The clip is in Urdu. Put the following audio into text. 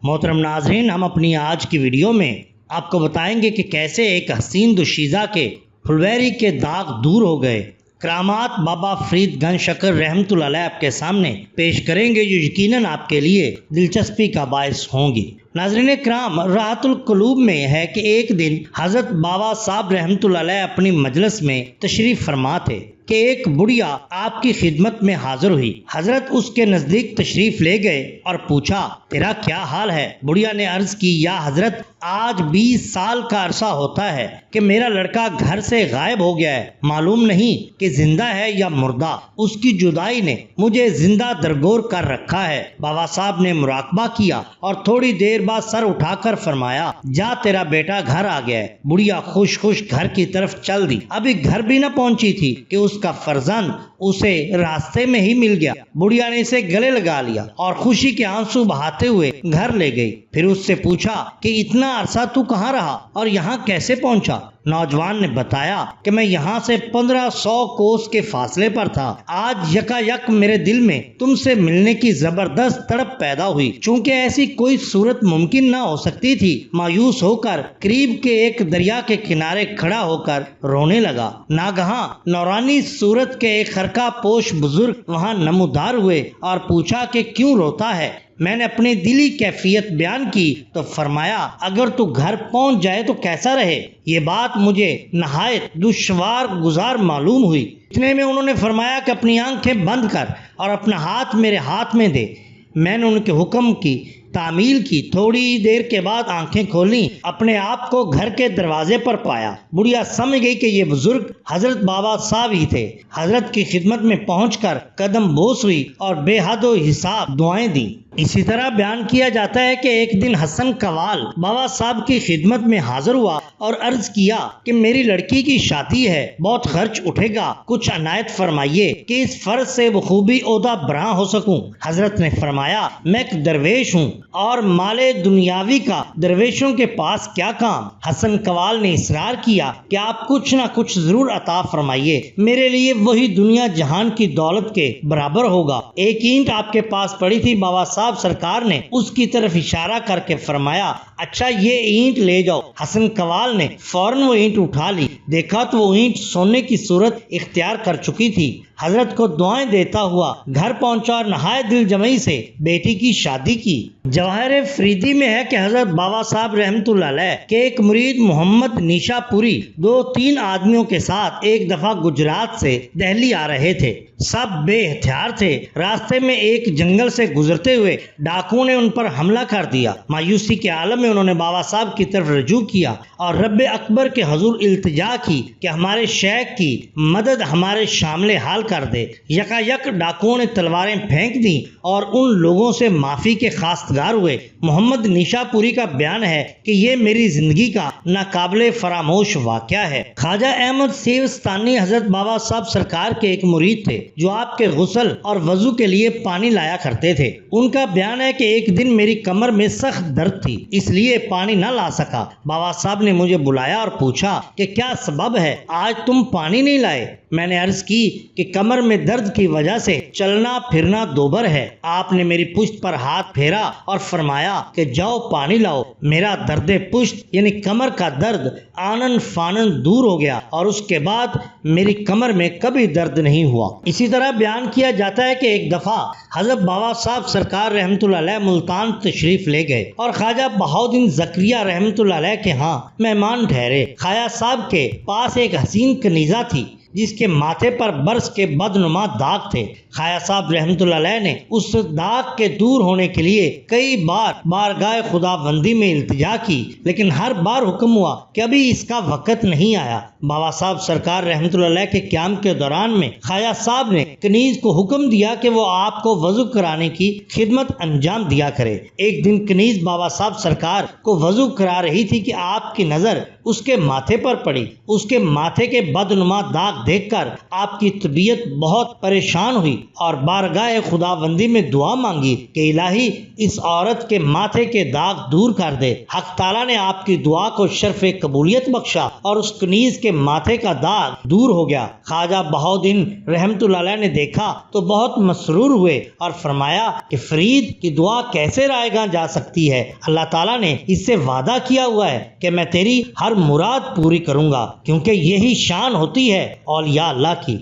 محترم ناظرین، ہم اپنی آج کی ویڈیو میں آپ کو بتائیں گے کہ کیسے ایک حسین دوشیزہ کے پھلویری کے داغ دور ہو گئے۔ کرامات بابا فرید گنج شکر رحمۃ اللہ علیہ آپ کے سامنے پیش کریں گے، جو یقیناً آپ کے لیے دلچسپی کا باعث ہوں گی۔ ناظرین کرام، راحت القلوب میں ہے کہ ایک دن حضرت بابا صاحب رحمۃ اللہ علیہ اپنی مجلس میں تشریف فرما تھے کہ ایک بڑھیا آپ کی خدمت میں حاضر ہوئی۔ حضرت اس کے نزدیک تشریف لے گئے اور پوچھا، تیرا کیا حال ہے؟ بڑھیا نے عرض کی، یا حضرت، آج 20 سال کا عرصہ ہوتا ہے کہ میرا لڑکا گھر سے غائب ہو گیا ہے، معلوم نہیں کہ زندہ ہے یا مردہ۔ اس کی جدائی نے مجھے زندہ درگور کر رکھا ہے۔ بابا صاحب نے مراقبہ کیا اور تھوڑی دیر بعد سر اٹھا کر فرمایا، جا تیرا بیٹا گھر آ گیا ہے۔ بڑھیا خوش گھر کی طرف چل دی۔ ابھی گھر بھی نہ پہنچی تھی کہ اس کا فرزند اسے راستے میں ہی مل گیا۔ بڑھیا نے اسے گلے لگا لیا اور خوشی کے آنسو بہاتے ہوئے گھر لے گئی۔ پھر اس سے پوچھا کہ اتنا عرصہ تو کہاں رہا اور یہاں کیسے پہنچا؟ نوجوان نے بتایا کہ میں یہاں سے 1500 کوس کے فاصلے پر تھا۔ آج یکا یک میرے دل میں تم سے ملنے کی زبردست تڑپ پیدا ہوئی۔ چونکہ ایسی کوئی صورت ممکن نہ ہو سکتی تھی، مایوس ہو کر قریب کے ایک دریا کے کنارے کھڑا ہو کر رونے لگا۔ ناگہاں نورانی صورت کے ایک خرقہ پوش بزرگ وہاں نمودار ہوئے اور پوچھا کہ کیوں روتا ہے؟ میں نے اپنی دلی کیفیت بیان کی تو فرمایا، اگر تو گھر پہنچ جائے تو کیسا رہے؟ یہ بات مجھے نہایت دشوار گزار معلوم ہوئی۔ اتنے میں انہوں نے فرمایا کہ اپنی آنکھیں بند کر اور اپنا ہاتھ میرے ہاتھ میں دے۔ میں نے ان کے حکم کی تعمیل کی۔ تھوڑی دیر کے بعد آنکھیں کھولیں، اپنے آپ کو گھر کے دروازے پر پایا۔ بڑھیا سمجھ گئی کہ یہ بزرگ حضرت بابا صاحب ہی تھے۔ حضرت کی خدمت میں پہنچ کر قدم بوس ہوئی اور بے حد و حساب دعائیں دیں۔ اسی طرح بیان کیا جاتا ہے کہ ایک دن حسن قوال بابا صاحب کی خدمت میں حاضر ہوا اور عرض کیا کہ میری لڑکی کی شادی ہے، بہت خرچ اٹھے گا، کچھ عنایت فرمائیے کہ اس فرض سے بخوبی عہدہ براں ہو سکوں۔ حضرت نے فرمایا، میں ایک درویش ہوں اور مال دنیاوی کا درویشوں کے پاس کیا کام؟ حسن قوال نے اصرار کیا کہ آپ کچھ نہ کچھ ضرور عطا فرمائیے، میرے لیے وہی دنیا جہان کی دولت کے برابر ہوگا۔ ایک اینٹ آپ کے پاس پڑی تھی، بابا صاحب سرکار نے اس کی طرف اشارہ کر کے فرمایا، اچھا یہ اینٹ لے جاؤ۔ حسن قوال نے فوراً وہ اینٹ اٹھا لی۔ دیکھا تو وہ اینٹ سونے کی صورت اختیار کر چکی تھی۔ حضرت کو دعائیں دیتا ہوا گھر پہنچا اور نہایت دل جمعی سے بیٹی کی شادی کی۔ جواہر فریدی میں ہے کہ حضرت بابا صاحب رحمۃ اللہ علیہ کے ایک مرید محمد نیشا پوری 2-3 آدمیوں کے ساتھ ایک دفعہ گجرات سے دہلی آ رہے تھے۔ سب بے ہتھیار تھے۔ راستے میں ایک جنگل سے گزرتے ہوئے ڈاکوؤں نے ان پر حملہ کر دیا۔ مایوسی کے عالم میں انہوں نے بابا صاحب کی طرف رجوع کیا اور رب اکبر کے حضور التجا کی کہ ہمارے شیخ کی مدد ہمارے شامل حال کر دے۔ یکا یک ڈاکوؤں نے تلواریں پھینک دیں اور ان لوگوں سے معافی کے خواستگار ہوئے۔ محمد نیشا پوری کا بیان ہے کہ یہ میری زندگی کا ناقابل فراموش واقعہ ہے۔ خواجہ احمد سیوستانی حضرت بابا صاحب سرکار کے ایک مرید تھے جو آپ کے غسل اور وضو کے لیے پانی لایا کرتے تھے۔ ان کا بیان ہے کہ ایک دن میری کمر میں سخت درد تھی، اس لیے پانی نہ لا سکا۔ بابا صاحب نے مجھے بلایا اور پوچھا کہ کیا سبب ہے، آج تم پانی نہیں لائے؟ میں نے عرض کی کہ کمر میں درد کی وجہ سے چلنا پھرنا دوبر ہے۔ آپ نے میری پشت پر ہاتھ پھیرا اور فرمایا کہ جاؤ پانی لاؤ۔ میرا درد پشت یعنی کمر کا درد آنن فانن دور ہو گیا اور اس کے بعد میری کمر میں کبھی درد نہیں ہوا۔ اسی طرح بیان کیا جاتا ہے کہ ایک دفعہ حضرت بابا صاحب سرکار رحمۃ اللہ علیہ ملتان تشریف لے گئے اور خواجہ بہاؤالدین زکریہ رحمۃ اللہ علیہ کے ہاں مہمان ٹھہرے۔ خواجہ صاحب کے پاس ایک حسین کنیزہ تھی جس کے ماتھے پر برس کے بدنما داغ تھے۔ خواجہ صاحب رحمۃ اللہ علیہ نے اس داغ کے دور ہونے کے لیے کئی بار بارگاہ خداوندی میں التجا کی، لیکن ہر بار حکم ہوا کہ ابھی اس کا وقت نہیں آیا۔ بابا صاحب سرکار رحمۃ اللہ علیہ کے قیام کے دوران میں خواجہ صاحب نے کنیز کو حکم دیا کہ وہ آپ کو وضو کرانے کی خدمت انجام دیا کرے۔ ایک دن کنیز بابا صاحب سرکار کو وضو کرا رہی تھی کہ آپ کی نظر اس کے ماتھے پر پڑی۔ اس کے ماتھے کے بدنما داغ علامات دیکھ کر آپ کی طبیعت بہت پریشان ہوئی اور بارگاہ خداوندی میں دعا مانگی کہ الہی اس عورت کے ماتھے کے داغ دور کر دے۔ حق تعالیٰ نے آپ کی دعا کو شرف قبولیت بخشا اور اس کنیز کے ماتھے کا داغ دور ہو گیا۔ خواجہ بہاؤالدین رحمت اللہ علیہ نے دیکھا تو بہت مسرور ہوئے اور فرمایا کہ فرید کی دعا کیسے رائے گاں جا سکتی ہے؟ اللہ تعالیٰ نے اس سے وعدہ کیا ہوا ہے کہ میں تیری ہر مراد پوری کروں گا، کیونکہ یہی شان ہوتی ہے اولیاء اللہ کی۔